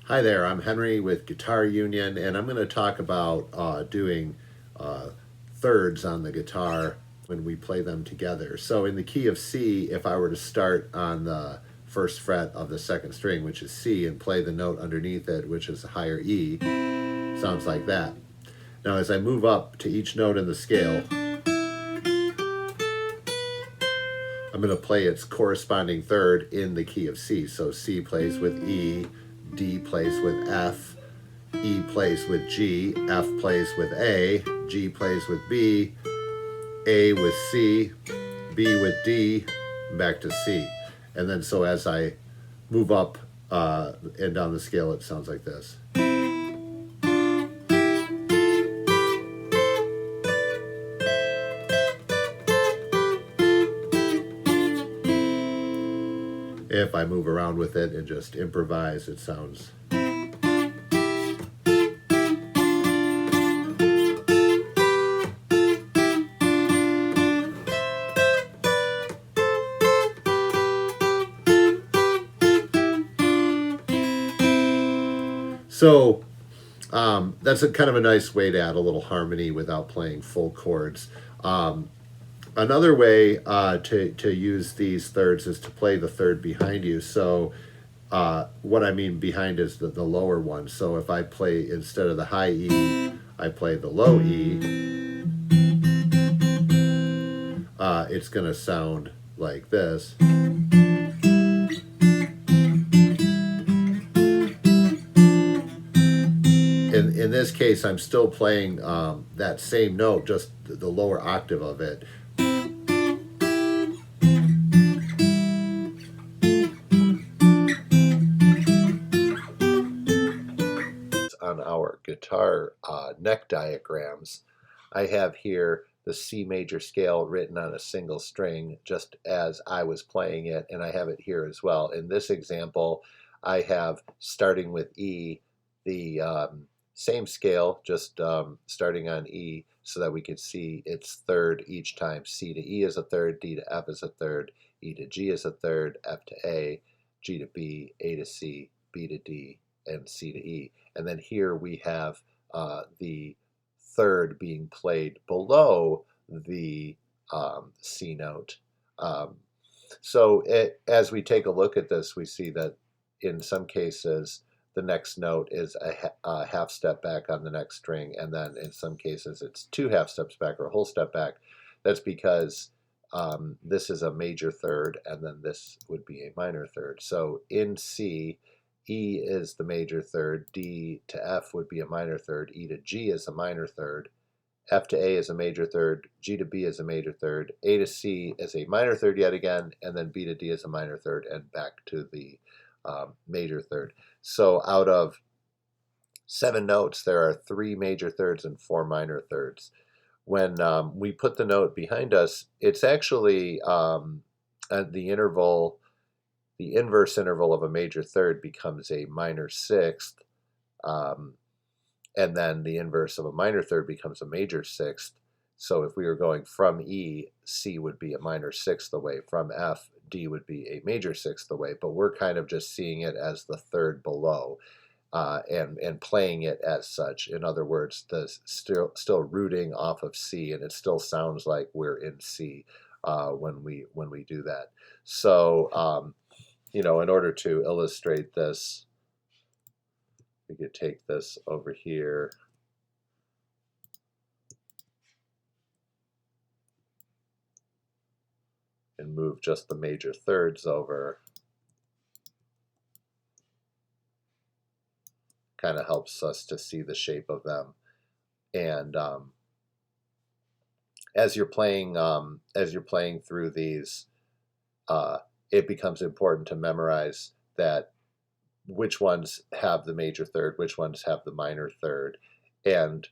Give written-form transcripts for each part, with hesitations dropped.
Hi there, I'm Henry with Guitar Union, and I'm going to talk about doing uh, thirds on the guitar when we play them together. So, in the key of C, if I were to start on the first fret of the second string, which is C, and play the note underneath it, which is a higher E, sounds like that. Now, as I move up to each note in the scale, I'm going to play its corresponding third in the key of C. So, C plays with E, D plays with F, E plays with G, F plays with A, G plays with B, A with C, B with D, back to C. And then so as I move up and down the scale, it sounds like this. If I move around with it and just improvise, it sounds. So that's a kind of a nice way to add a little harmony without playing full chords. Another way to use these thirds is to play the third behind you. So what I mean behind is the lower one. So if I play instead of the high E, I play the low E, it's going to sound like this. In this case, I'm still playing that same note, just the lower octave of it. On our guitar neck diagrams, I have here the C major scale written on a single string just as I was playing it, and I have it here as well. In this example, I have starting with E, the same scale, just starting on E so that we could see its third each time. C to E is a third, D to F is a third, E to G is a third, F to A, G to B, A to C, B to D, and C to E. And then here we have the third being played below the C note. As we take a look at this, we see that in some cases the next note is a half step back on the next string, and then in some cases it's two half steps back or a whole step back. That's because this is a major third, and then this would be a minor third. So in C, E is the major third, D to F would be a minor third, E to G is a minor third, F to A is a major third, G to B is a major third, A to C is a minor third yet again, and then B to D is a minor third, and back to the major third. So out of 7 notes, there are 3 major thirds and 4 minor thirds. When we put the note behind us, it's actually at the interval. The inverse interval of a major third becomes a minor sixth, and then the inverse of a minor third becomes a major sixth. So if we were going from E, C would be a minor sixth away. From F, D would be a major sixth away. But we're kind of just seeing it as the third below and playing it as such. In other words, still rooting off of C, and it still sounds like we're in C when we do that. So in order to illustrate this, we could take this over here and move just the major thirds over. Kind of helps us to see the shape of them. And as you're playing through these, it becomes important to memorize that which ones have the major third, which ones have the minor third, and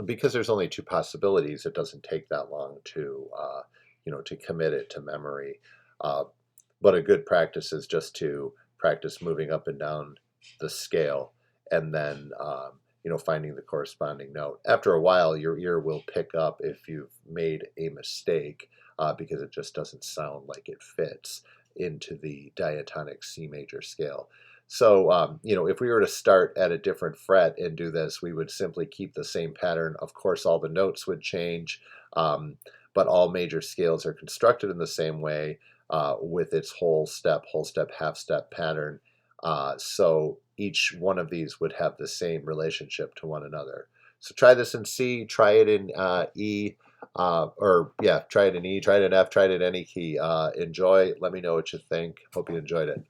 because there's only 2 possibilities, it doesn't take that long to to commit it to memory. But a good practice is just to practice moving up and down the scale, and then finding the corresponding note. After a while, your ear will pick up if you've made a mistake because it just doesn't sound like it fits into the diatonic C major scale. So, if we were to start at a different fret and do this, we would simply keep the same pattern. Of course, all the notes would change, but all major scales are constructed in the same way with its whole step, half step pattern. So each one of these would have the same relationship to one another. So try this in C, try it in E, try it in E, try it in F, try it in any key. Enjoy. Let me know what you think. Hope you enjoyed it.